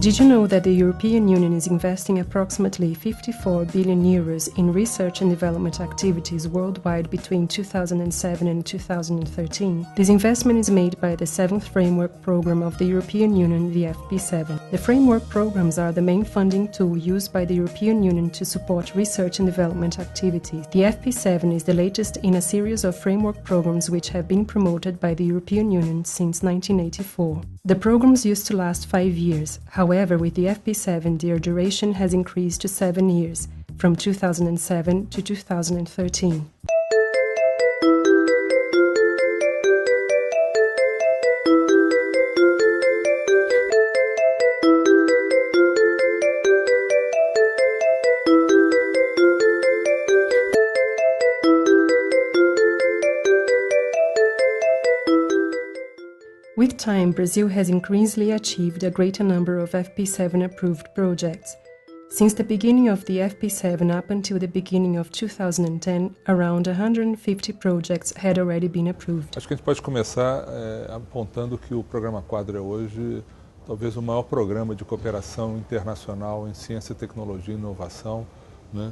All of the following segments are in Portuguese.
Did you know that the European Union is investing approximately 54 billion euros in research and development activities worldwide between 2007 and 2013? This investment is made by the 7th Framework Program of the European Union, the FP7. The framework programs are the main funding tool used by the European Union to support research and development activities. The FP7 is the latest in a series of framework programs which have been promoted by the European Union since 1984. The programs used to last 5 years. However, with the FP7, their duration has increased to 7 years, from 2007 to 2013. With time, Brazil has increasingly achieved a greater number of FP7 approved projects. Since the beginning of the FP7 up until the beginning of 2010, around 150 projects had already been approved. Acho que a gente pode começar apontando que o Programa-Quadro é hoje talvez o maior programa de cooperação internacional em ciência, tecnologia e inovação, né?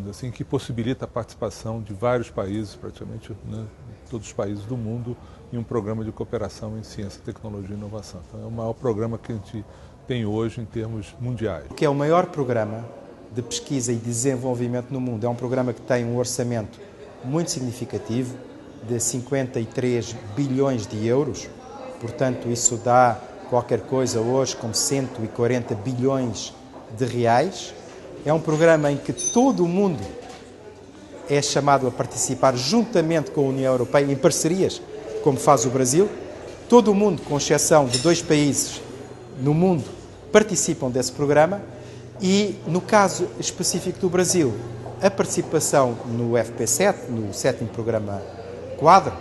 Assim, que possibilita a participação de vários países, praticamente, né, todos os países do mundo, em um programa de cooperação em ciência, tecnologia e inovação. Então, é o maior programa que a gente tem hoje em termos mundiais. Que é o maior programa de pesquisa e desenvolvimento no mundo. É um programa que tem um orçamento muito significativo, de 53 bilhões de euros. Portanto, isso dá qualquer coisa hoje como 140 bilhões de reais. É um programa em que todo o mundo é chamado a participar juntamente com a União Europeia, em parcerias, como faz o Brasil. Todo o mundo, com exceção de 2 países no mundo, participam desse programa e, no caso específico do Brasil, a participação no FP7, no Sétimo Programa-Quadro,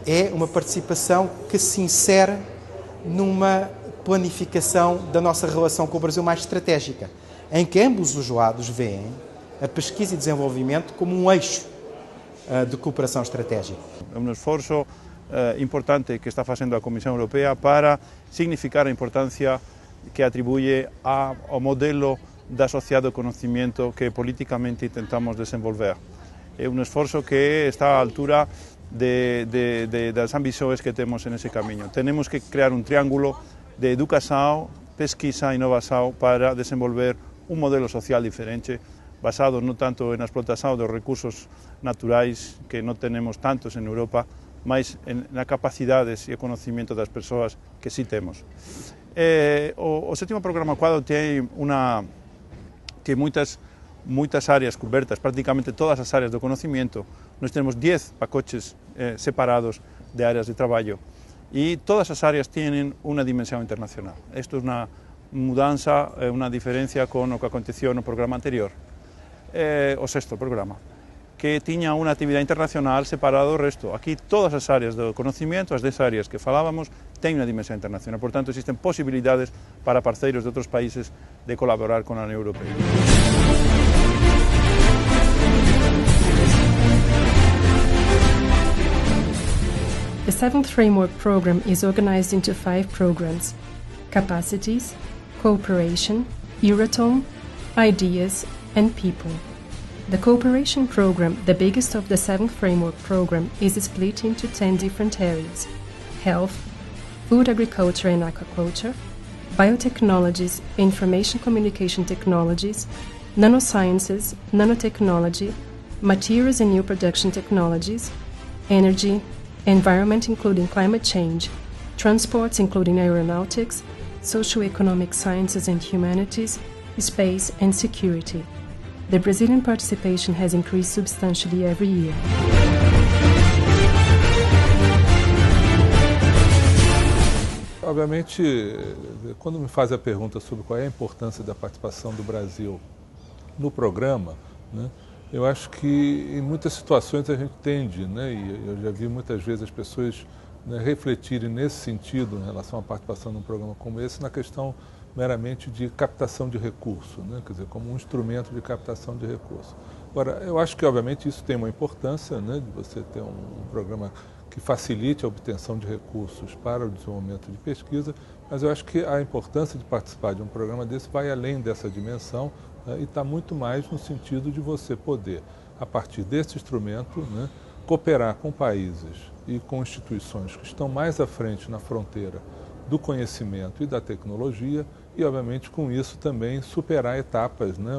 é uma participação que se insere numa planificação da nossa relação com o Brasil mais estratégica, em que ambos os lados veem a pesquisa e desenvolvimento como um eixo de cooperação estratégica. É um esforço importante que está fazendo a Comissão Europeia para significar a importância que atribui ao modelo de associado ao conhecimento que politicamente tentamos desenvolver. É um esforço que está à altura das ambições que temos nesse caminho. Temos que criar um triângulo de educação, pesquisa e inovação para desenvolver um modelo social diferente, basado não tanto na explotação dos recursos naturais, que não temos tantos em Europa, mas na capacidades e conhecimento das pessoas que sim temos. O Sétimo Programa-Quadro tem muitas áreas cobertas, praticamente todas as áreas do conhecimento. Nós temos 10 pacotes separados de áreas de trabalho e todas as áreas têm uma dimensão internacional. Isto é uma mudança, uma diferença com o que aconteceu no programa anterior, o sexto programa, que tinha uma atividade internacional separada do resto. Aqui todas as áreas do conhecimento, as 10 áreas que falávamos, têm uma dimensão internacional. Portanto, existem possibilidades para parceiros de outros países de colaborar com a União Europeia. The 7th Framework Program is organized into 5 programs: Capacities, Cooperation, Euratom, Idéias, and People. The Cooperation Program, the biggest of the 7th Framework Program, is split into 10 different areas: health, food, agriculture and aquaculture, biotechnologies, information communication technologies, nanosciences, nanotechnology, materials and new production technologies, energy, environment including climate change, transports including aeronautics, socio-economic sciences and humanities, space and security. The Brazilian participation has increased substantially every year. Obviamente, quando me faz a pergunta sobre qual é a importância da participação do Brasil no programa, né, eu acho que em muitas situações a gente tende, né, e eu já vi muitas vezes as pessoas, né, refletirem nesse sentido em relação à participação num programa como esse, na questão meramente de captação de recurso, né, quer dizer, como um instrumento de captação de recurso. Agora, eu acho que obviamente isso tem uma importância, né, de você ter um programa que facilite a obtenção de recursos para o desenvolvimento de pesquisa, mas eu acho que a importância de participar de um programa desse vai além dessa dimensão, né, e está muito mais no sentido de você poder, a partir desse instrumento, né, cooperar com países e com instituições que estão mais à frente na fronteira do conhecimento e da tecnologia e, obviamente, com isso também superar etapas, né,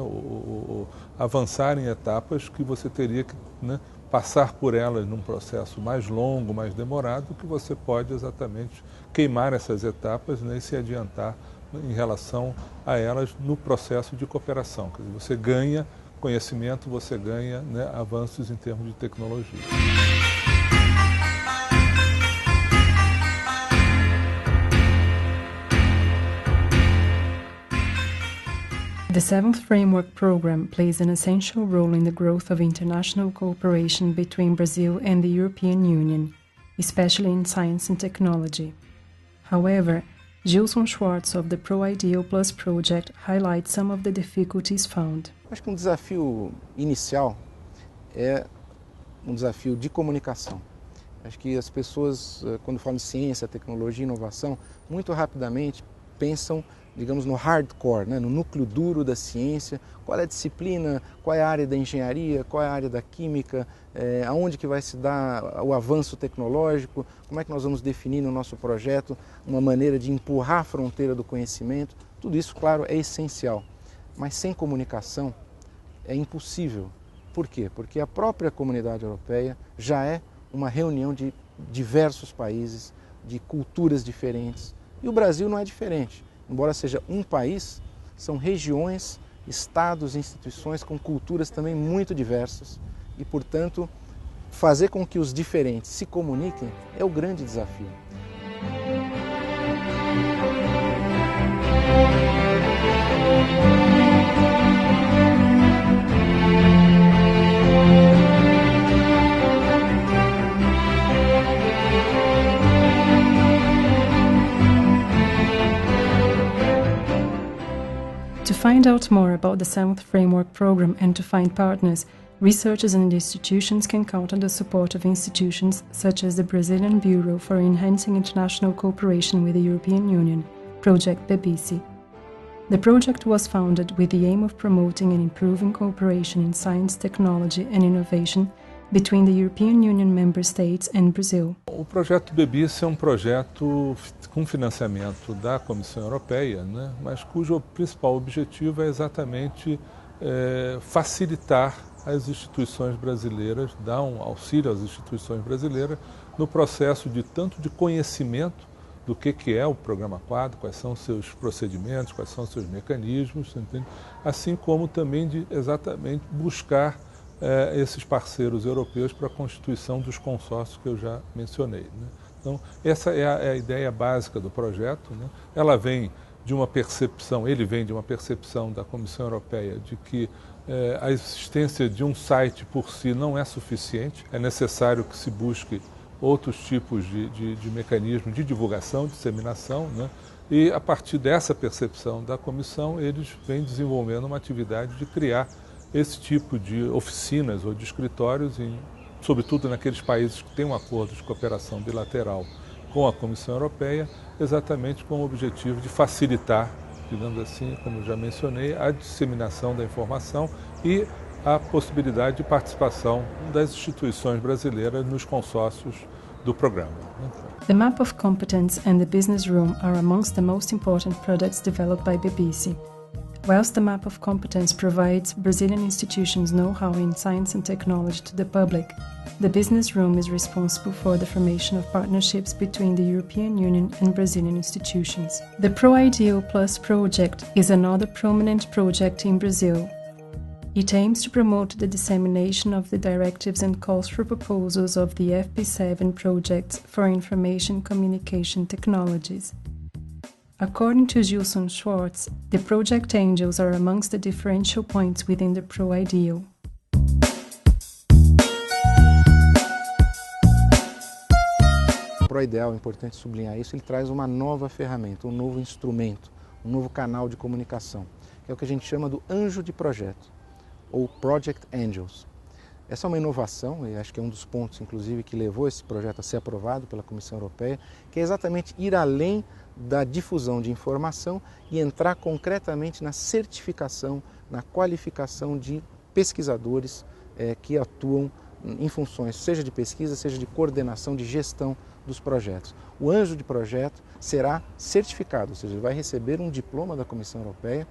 avançar em etapas que você teria que, né, passar por elas num processo mais longo, mais demorado, que você pode exatamente queimar essas etapas, né, e se adiantar em relação a elas no processo de cooperação. Quer dizer, você ganha conhecimento, você ganha, né, avanços em termos de tecnologia. The Seventh Framework Program plays an essential role in the growth of international cooperation between Brazil and the European Union, especially in science and technology. However, Gilson Schwartz of the ProIdeal Plus project highlights some of the difficulties found. Acho que um desafio inicial é um desafio de comunicação. Acho que as pessoas, quando falam de ciência, tecnologia e inovação, muito rapidamente pensam, digamos, no hardcore, né? No núcleo duro da ciência, qual é a disciplina, qual é a área da engenharia, qual é a área da química, aonde que vai se dar o avanço tecnológico, como é que nós vamos definir no nosso projeto uma maneira de empurrar a fronteira do conhecimento. Tudo isso, claro, é essencial, mas sem comunicação é impossível. Por quê? Porque a própria comunidade europeia já é uma reunião de diversos países, de culturas diferentes, e o Brasil não é diferente. Embora seja um país, são regiões, estados, instituições com culturas também muito diversas e, portanto, fazer com que os diferentes se comuniquem é o grande desafio. To find out more about the Seventh Framework Program and to find partners, researchers and institutions can count on the support of institutions such as the Brazilian Bureau for Enhancing International Cooperation with the European Union, Project BEBICE. The project was founded with the aim of promoting and improving cooperation in science, technology and innovation between the European Union member states and Brazil. O projeto BEBICE é um projeto com financiamento da Comissão Europeia, né, mas cujo principal objetivo é exatamente facilitar as instituições brasileiras, dar um auxílio às instituições brasileiras no processo de tanto de conhecimento do que é o Programa-Quadro, quais são os seus procedimentos, quais são os seus mecanismos, entende? Assim como também de exatamente buscar esses parceiros europeus para a constituição dos consórcios que eu já mencionei, né? Então, essa é a ideia básica do projeto, né? Ela vem de uma percepção, ele vem de uma percepção da Comissão Europeia de que a existência de um site por si não é suficiente, é necessário que se busque outros tipos de mecanismo de divulgação, disseminação, né? E a partir dessa percepção da Comissão, eles vêm desenvolvendo uma atividade de criar esse tipo de oficinas ou de escritórios, sobretudo naqueles países que têm um acordo de cooperação bilateral com a Comissão Europeia, exatamente com o objetivo de facilitar, digamos assim, como já mencionei, a disseminação da informação e a possibilidade de participação das instituições brasileiras nos consórcios do programa. The Map of Competence and the Business Room are amongst the most important products developed by BEBICE. Whilst the Map of Competence provides Brazilian institutions know-how in science and technology to the public, the Business Room is responsible for the formation of partnerships between the European Union and Brazilian institutions. The ProIdeal Plus project is another prominent project in Brazil. It aims to promote the dissemination of the directives and calls for proposals of the FP7 projects for information communication technologies. According to Gilson Schwartz, the project angels are amongst the differential points within the ProIdeal. O ProIdeal, é importante sublinhar isso, ele traz uma nova ferramenta, um novo instrumento, um novo canal de comunicação, que é o que a gente chama do anjo de projeto, ou Project Angels. Essa é uma inovação, e acho que é um dos pontos, inclusive, que levou esse projeto a ser aprovado pela Comissão Europeia, que é exatamente ir além da difusão de informação e entrar concretamente na certificação, na qualificação de pesquisadores que atuam em funções, seja de pesquisa, seja de coordenação, de gestão dos projetos. O anjo de projeto será certificado, ou seja, ele vai receber um diploma da Comissão Europeia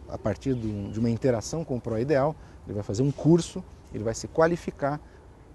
a partir de uma interação com o ProIdeal, ele vai fazer um curso, ele vai se qualificar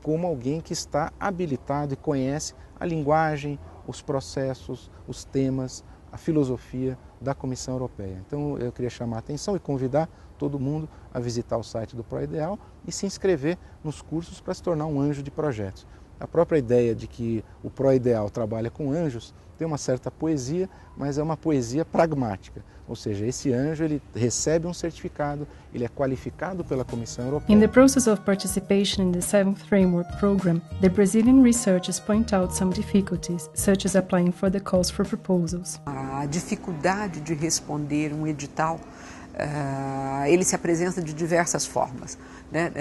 como alguém que está habilitado e conhece a linguagem, os processos, os temas, a filosofia da Comissão Europeia. Então eu queria chamar a atenção e convidar todo mundo a visitar o site do ProIdeal e se inscrever nos cursos para se tornar um anjo de projetos. A própria ideia de que o ProIdeal trabalha com anjos tem uma certa poesia, mas é uma poesia pragmática. Ou seja, esse anjo ele recebe um certificado, ele é qualificado pela Comissão Europeia. In the process of participation in the 7th Framework Program, the Brazilian researchers point out some difficulties, such as applying for the calls for proposals. A dificuldade de responder um edital, ele se apresenta de diversas formas, né?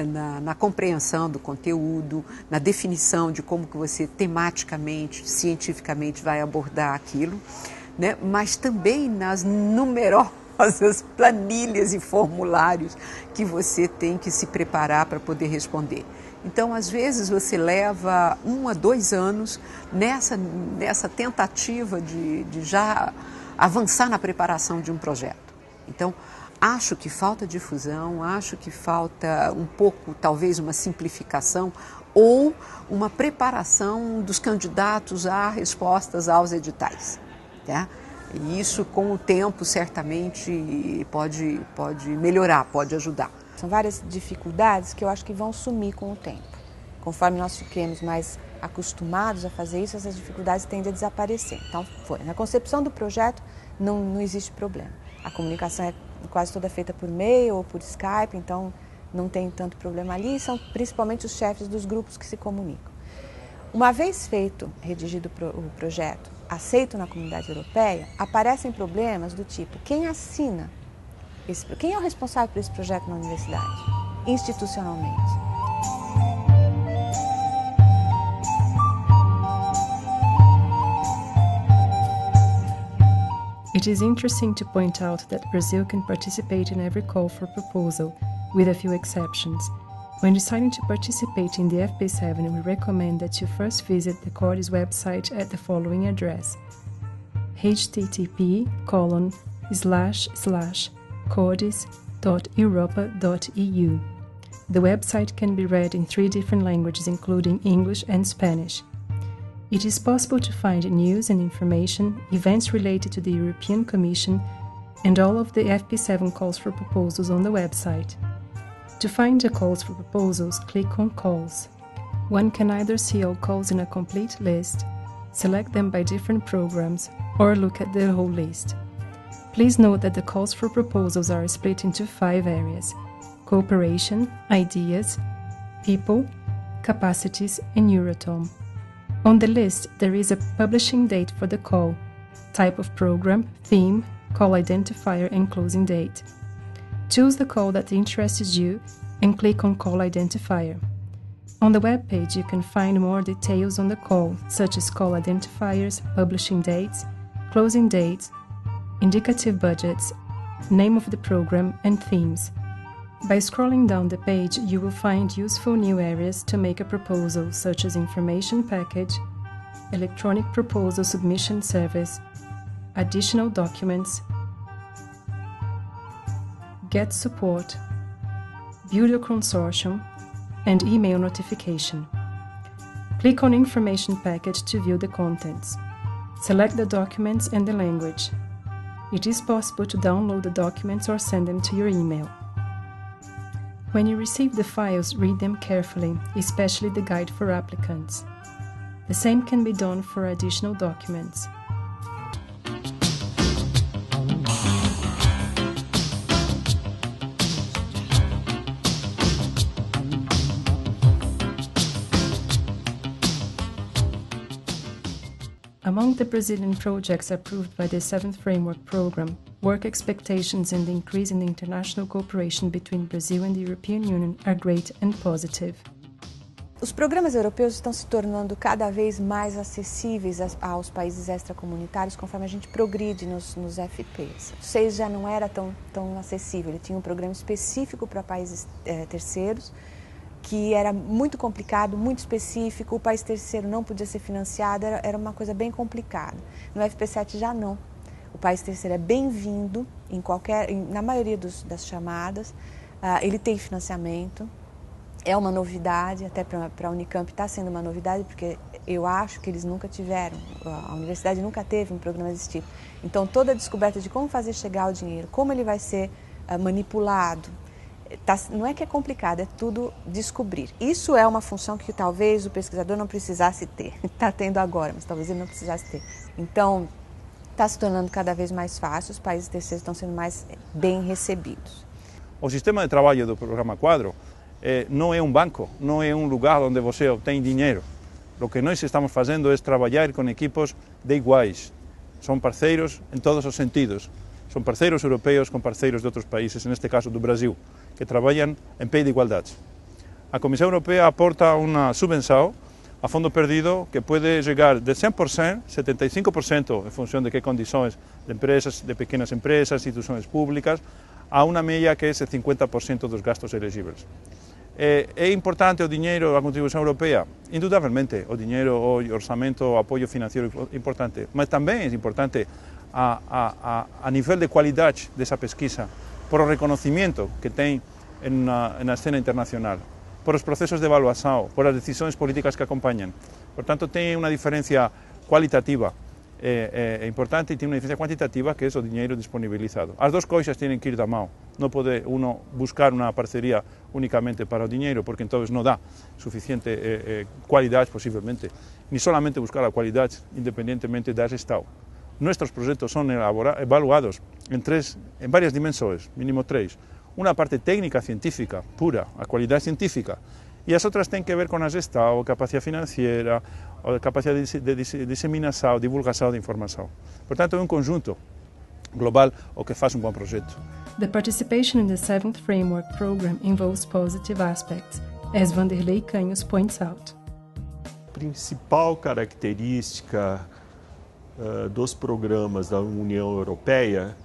Na compreensão do conteúdo, na definição de como que você tematicamente, cientificamente vai abordar aquilo, né? Mas também nas numerosas planilhas e formulários que você tem que se preparar para poder responder. Então, às vezes, você leva 1 a 2 anos nessa tentativa de já avançar na preparação de um projeto. Então, acho que falta difusão, acho que falta um pouco, talvez, uma simplificação ou uma preparação dos candidatos a respostas aos editais. Tá? E isso, com o tempo, certamente pode melhorar, pode ajudar. São várias dificuldades que eu acho que vão sumir com o tempo. Conforme nós fiquemos mais acostumados a fazer isso, essas dificuldades tendem a desaparecer. Então, na concepção do projeto não existe problema. A comunicação é quase toda feita por e-mail ou por Skype, então não tem tanto problema ali, são principalmente os chefes dos grupos que se comunicam. Uma vez feito, redigido o projeto, aceito na comunidade europeia, aparecem problemas do tipo, quem assina, quem é o responsável por esse projeto na universidade, institucionalmente? It is interesting to point out that Brazil can participate in every call for proposal, with a few exceptions. When deciding to participate in the FP7, we recommend that you first visit the CODES website at the following address: http://codes.europa.eu. The website can be read in 3 different languages, including English and Spanish. It is possible to find news and information, events related to the European Commission, and all of the FP7 calls for proposals on the website. To find the calls for proposals, click on Calls. One can either see all calls in a complete list, select them by different programs, or look at the whole list. Please note that the calls for proposals are split into 5 areas: cooperation, ideas, people, capacities, and Euratom. On the list, there is a publishing date for the call, type of program, theme, call identifier, and closing date. Choose the call that interests you and click on Call Identifier. On the web page, you can find more details on the call, such as call identifiers, publishing dates, closing dates, indicative budgets, name of the program, and themes. By scrolling down the page, you will find useful new areas to make a proposal, such as information package, electronic proposal submission service, additional documents, get support, build a consortium, and email notification. Click on Information Package to view the contents. Select the documents and the language. It is possible to download the documents or send them to your email. When you receive the files, read them carefully, especially the guide for applicants. The same can be done for additional documents. Among the Brazilian projects approved by the 7th Framework Program, work expectations and the increase in the international cooperation between Brazil and the European Union are great and positive. Os programas europeus estão se tornando cada vez mais acessíveis aos países extracomunitários conforme a gente progride nos FPs. O 6 já não era tão acessível, ele tinha um programa específico para países terceiros, que era muito complicado, muito específico, o país terceiro não podia ser financiado, era uma coisa bem complicada. No FP7 já não. O país terceiro é bem-vindo na maioria das chamadas, ele tem financiamento. É uma novidade, até para a Unicamp está sendo uma novidade, porque eu acho que eles nunca tiveram, a universidade nunca teve um programa desse tipo. Então, toda a descoberta de como fazer chegar o dinheiro, como ele vai ser manipulado, não é que é complicado, é tudo descobrir. Isso é uma função que talvez o pesquisador não precisasse ter, está tendo agora, mas talvez ele não precisasse ter. Então, está se tornando cada vez mais fácil, os países terceiros estão sendo mais bem recebidos. O sistema de trabalho do Programa-Quadro não é um banco, não é um lugar onde você obtém dinheiro. O que nós estamos fazendo é trabalhar com equipos de iguais. São parceiros em todos os sentidos. São parceiros europeus com parceiros de outros países, neste caso do Brasil, que trabalham em pé de igualdade. A Comissão Europeia aporta uma subvenção a fundo perdido que pode chegar de 100%, 75% em função de que condições de empresas, de pequenas empresas, instituições públicas, a uma média que é 50% dos gastos elegíveis. É importante o dinheiro, a contribuição europeia? Indudablemente, o dinheiro, o orçamento, o apoio financeiro é importante, mas também é importante a nível de qualidade dessa pesquisa, por o reconhecimento que tem na cena internacional, por os processos de avaliação, por as decisões políticas que acompanham. Portanto, tem uma diferença qualitativa importante e tem uma diferença quantitativa, que é o dinheiro disponibilizado. As duas coisas têm que ir da mão. Não pode uno buscar uma parceria unicamente para o dinheiro, porque então não dá suficiente qualidade, possivelmente, nem solamente buscar a qualidade, independentemente da gestão. Nossos projetos são evaluados em várias dimensões, mínimo 3. Uma parte técnica científica, pura, a qualidade científica, e as outras têm que ver com a gestão, a capacidade financeira, a capacidade de disseminação, divulgação de informação. Portanto, é um conjunto global o que faz um bom projeto. The participation in the 7th Framework Program involves positive aspects, as Vanderlei Canhos points out. A principal característica dos programas da União Europeia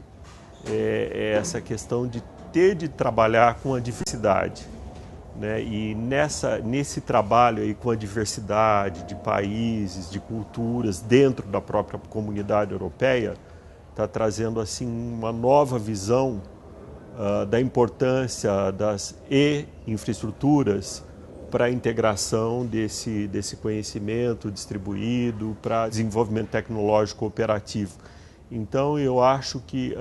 é essa questão de ter de trabalhar com a diversidade, né? E nesse trabalho aí com a diversidade de países, de culturas dentro da própria comunidade europeia, está trazendo assim uma nova visão da importância das infraestruturas para a integração desse conhecimento distribuído para desenvolvimento tecnológico cooperativo. Então, eu acho que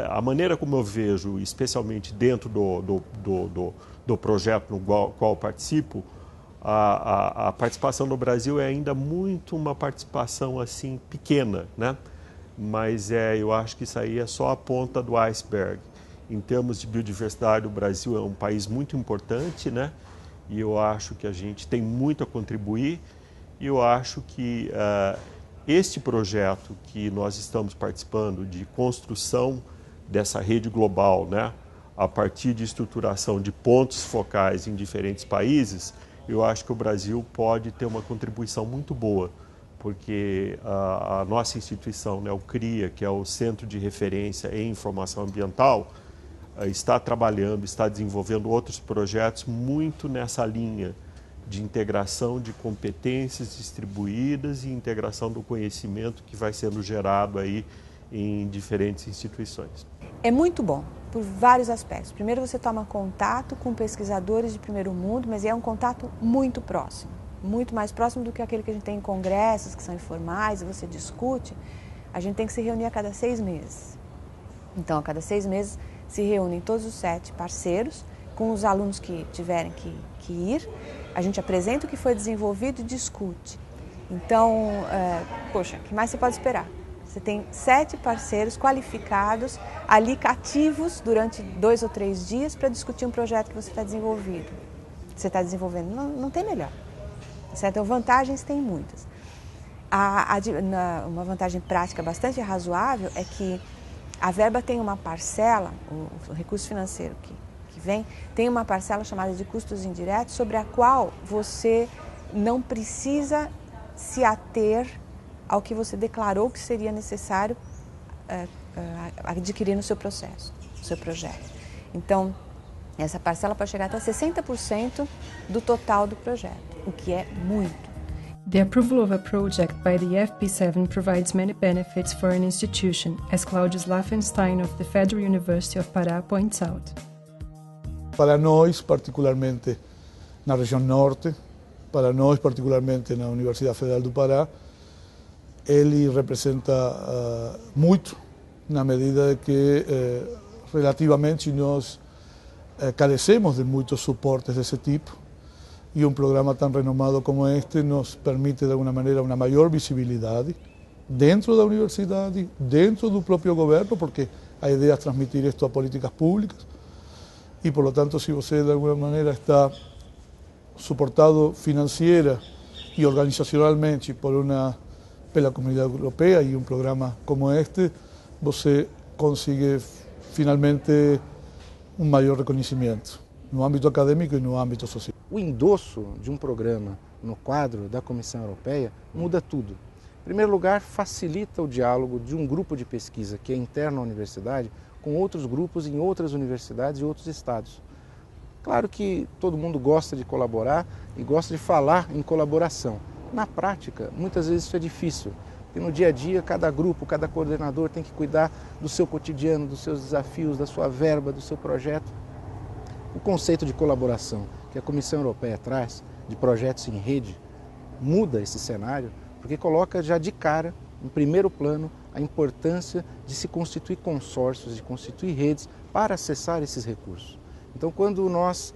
a maneira como eu vejo, especialmente dentro do projeto no qual participo, a participação no Brasil é ainda muito uma participação assim pequena, né? Mas eu acho que isso aí é só a ponta do iceberg. Em termos de biodiversidade, o Brasil é um país muito importante, né? E eu acho que a gente tem muito a contribuir. E eu acho que este projeto que nós estamos participando de construção dessa rede global, né? A partir de estruturação de pontos focais em diferentes países, eu acho que o Brasil pode ter uma contribuição muito boa, porque a nossa instituição, né, o CRIA, que é o Centro de Referência em Informação Ambiental, está trabalhando, está desenvolvendo outros projetos muito nessa linha de integração de competências distribuídas e integração do conhecimento que vai sendo gerado aí em diferentes instituições. É muito bom, por vários aspectos. Primeiro, você toma contato com pesquisadores de primeiro mundo, mas é um contato muito próximo. Muito mais próximo do que aquele que a gente tem em congressos, que são informais, e você discute. A gente tem que se reunir a cada 6 meses. Então, a cada 6 meses, se reúnem todos os 7 parceiros, com os alunos que tiverem que ir. A gente apresenta o que foi desenvolvido e discute. Então, poxa, o que mais você pode esperar? Você tem 7 parceiros qualificados, ali cativos, durante 2 ou 3 dias, para discutir um projeto que você está desenvolvendo. Não tem melhor. Certo? Vantagens tem muitas. Uma vantagem prática bastante razoável é que a verba tem uma parcela, o recurso financeiro que vem, tem uma parcela chamada de custos indiretos, sobre a qual você não precisa se ater ao que você declarou que seria necessário adquirir no seu processo, no seu projeto. Então, essa parcela pode chegar até 60% do total do projeto, o que é muito. The approval of a project by the FP7 provides many benefits for an institution, as Claudius Laffenstein of the Federal University of Pará points out. Para nós, particularmente na região norte, para nós, particularmente na Universidade Federal do Pará, ele representa muito, na medida que, relativamente, nós carecemos de muitos suportes desse tipo, e programa tão renomado como este nos permite, de alguma maneira, uma maior visibilidade dentro da universidade, dentro do próprio governo, porque a ideia é transmitir isto a políticas públicas, e, por lo tanto, se você, de alguma maneira, está suportado financeira e organizacionalmente pela Comunidade Europeia e programa como este, você consegue, finalmente, maior reconhecimento no âmbito acadêmico e no âmbito social. O endosso de programa no quadro da Comissão Europeia muda tudo. Em primeiro lugar, facilita o diálogo de um grupo de pesquisa que é interno à universidade com outros grupos em outras universidades e outros estados. Claro que todo mundo gosta de colaborar e gosta de falar em colaboração. Na prática, muitas vezes isso é difícil, porque no dia a dia cada grupo, cada coordenador tem que cuidar do seu cotidiano, dos seus desafios, da sua verba, do seu projeto. O conceito de colaboração que a Comissão Europeia traz, de projetos em rede, muda esse cenário, porque coloca já de cara, em primeiro plano, a importância de se constituir consórcios, de constituir redes para acessar esses recursos. Então, quando nós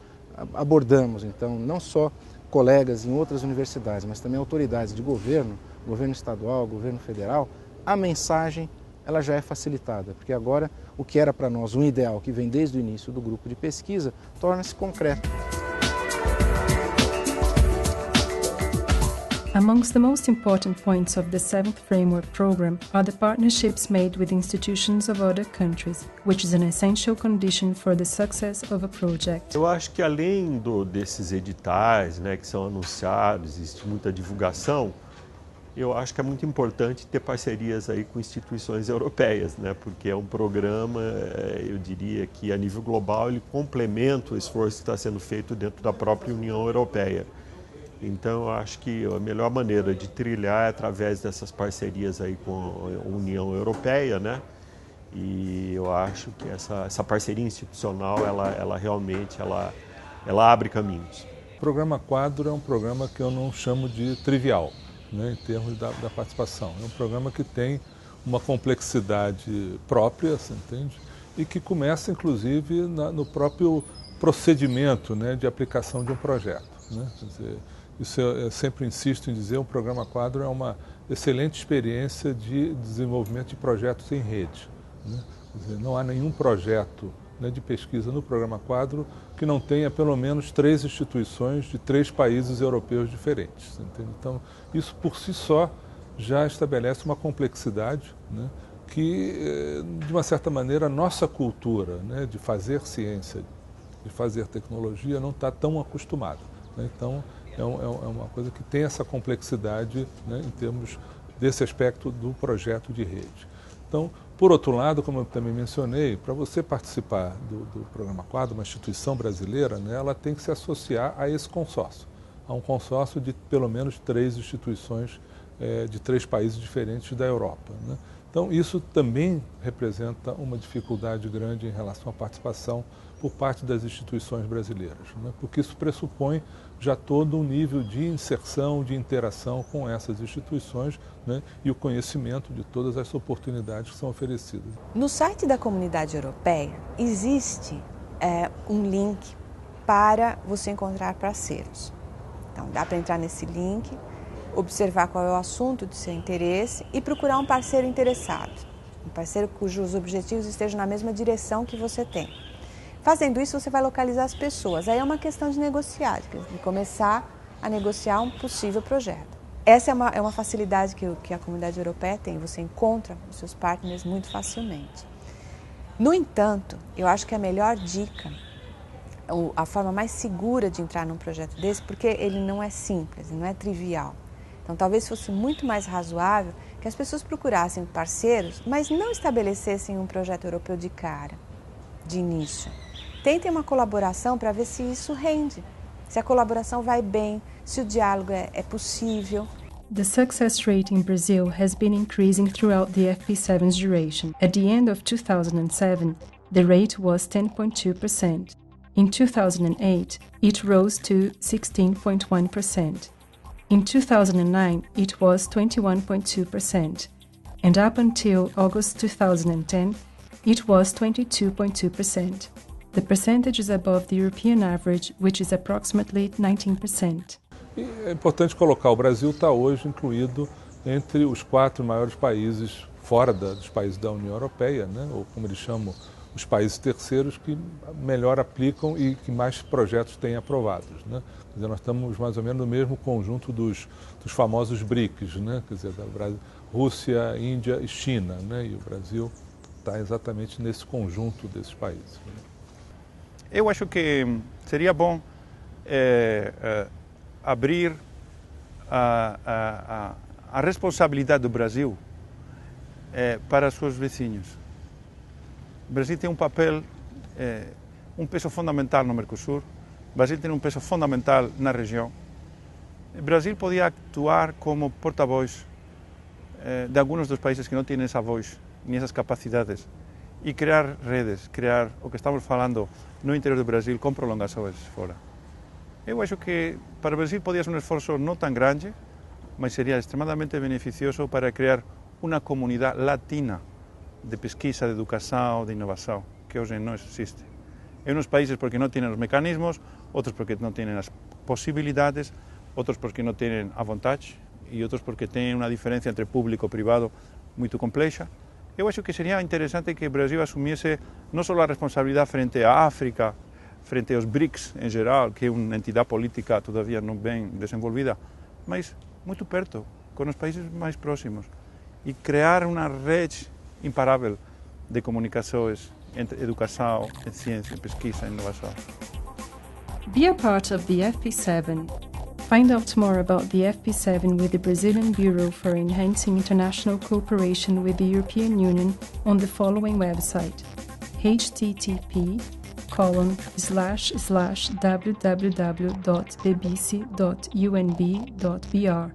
abordamos, então, não só colegas em outras universidades, mas também autoridades de governo, governo estadual, governo federal, a mensagem ela já é facilitada, porque agora o que era para nós um ideal que vem desde o início do grupo de pesquisa torna-se concreto. Amongst the most important points of the 7th Framework Program are the partnerships made with institutions of other countries, which is an essential condition for the success of a project. Eu acho que além desses editais, né, que são anunciados, existe muita divulgação, eu acho que é muito importante ter parcerias aí com instituições europeias, né, porque é um programa, eu diria que a nível global, ele complementa o esforço que está sendo feito dentro da própria União Europeia. Então, eu acho que a melhor maneira de trilhar é através dessas parcerias aí com a União Europeia, né? E eu acho que essa parceria institucional, ela realmente abre caminhos. O Programa-Quadro é um programa que eu não chamo de trivial, né, em termos da participação. É um programa que tem uma complexidade própria, você entende? E que começa, inclusive, no próprio procedimento, né, de aplicação de um projeto, né? Quer dizer, isso eu sempre insisto em dizer, o Programa-Quadro é uma excelente experiência de desenvolvimento de projetos em rede, né? Quer dizer, não há nenhum projeto, né, de pesquisa no Programa-Quadro que não tenha pelo menos 3 instituições de 3 países europeus diferentes, entende? Então, isso por si só já estabelece uma complexidade, né, que, de uma certa maneira, a nossa cultura, né, de fazer ciência, de fazer tecnologia, não está tão acostumada, né? Então, é uma coisa que tem essa complexidade, né, em termos desse aspecto do projeto de rede. Então, por outro lado, como eu também mencionei, para você participar do Programa-Quadro, uma instituição brasileira, né, ela tem que se associar a esse consórcio, a um consórcio de pelo menos 3 instituições de 3 países diferentes da Europa, né? Então, isso também representa uma dificuldade grande em relação à participação por parte das instituições brasileiras, né? Porque isso pressupõe já todo um nível de inserção, de interação com essas instituições, né, e o conhecimento de todas as oportunidades que são oferecidas. No site da Comunidade Europeia existe um link para você encontrar parceiros. Então dá para entrar nesse link, observar qual é o assunto de seu interesse e procurar um parceiro interessado, um parceiro cujos objetivos estejam na mesma direção que você tem. Fazendo isso, você vai localizar as pessoas. Aí é uma questão de negociar, de começar a negociar um possível projeto. essa é uma facilidade que a comunidade europeia tem, você encontra os seus partners muito facilmente. No entanto, eu acho que a melhor dica, a forma mais segura de entrar num projeto desse, porque ele não é simples, não é trivial. Então talvez fosse muito mais razoável que as pessoas procurassem parceiros, mas não estabelecessem um projeto europeu de cara, de início. Tentem uma colaboração para ver se isso rende, se a colaboração vai bem, se o diálogo é possível. The success rate in Brazil has been increasing throughout the FP7's duration. At the end of 2007, the rate was 10.2%. In 2008, it rose to 16.1%. In 2009, it was 21.2%, and up until August 2010, it was 22.2%. The percentage is above the European average, which is approximately 19%. E é importante colocar, o Brasil está hoje incluído entre os 4 maiores países fora dos países da União Europeia, né? Ou como eles chamam, os países terceiros que melhor aplicam e que mais projetos têm aprovados, né? Quer dizer, nós estamos mais ou menos no mesmo conjunto dos famosos BRICS, né? Quer dizer, Rússia, Índia e China, né? E o Brasil está exatamente nesse conjunto desses países. Eu acho que seria bom abrir a responsabilidade do Brasil para seus vizinhos. O Brasil tem um papel, um peso fundamental no Mercosul, o Brasil tem um peso fundamental na região. O Brasil podia actuar como porta-voz de alguns dos países que não têm essa voz, nem essas capacidades, e criar redes, criar o que estamos falando no interior do Brasil com prolongações fora. Eu acho que para o Brasil podia ser um esforço não tão grande, mas seria extremadamente beneficioso para criar uma comunidade latina de pesquisa, de educação, de inovação, que hoje não existe. Em uns países porque não têm os mecanismos, outros porque não têm as possibilidades, outros porque não têm a vontade e outros porque têm uma diferença entre público e privado muito complexa. Eu acho que seria interessante que o Brasil assumisse não só a responsabilidade frente à África, frente aos BRICS em geral, que é uma entidade política todavia não bem desenvolvida, mas muito perto, com os países mais próximos, e criar uma rede imparável de comunicações entre educação, ciência, pesquisa e inovação. Be a part of the FP7. Find out more about the FP7 with the Brazilian Bureau for Enhancing International Cooperation with the European Union on the following website: http://www.bebice.unb.br.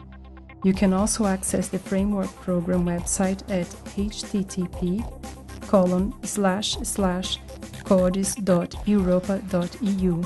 You can also access the Framework Program website at http://codes.europa.eu.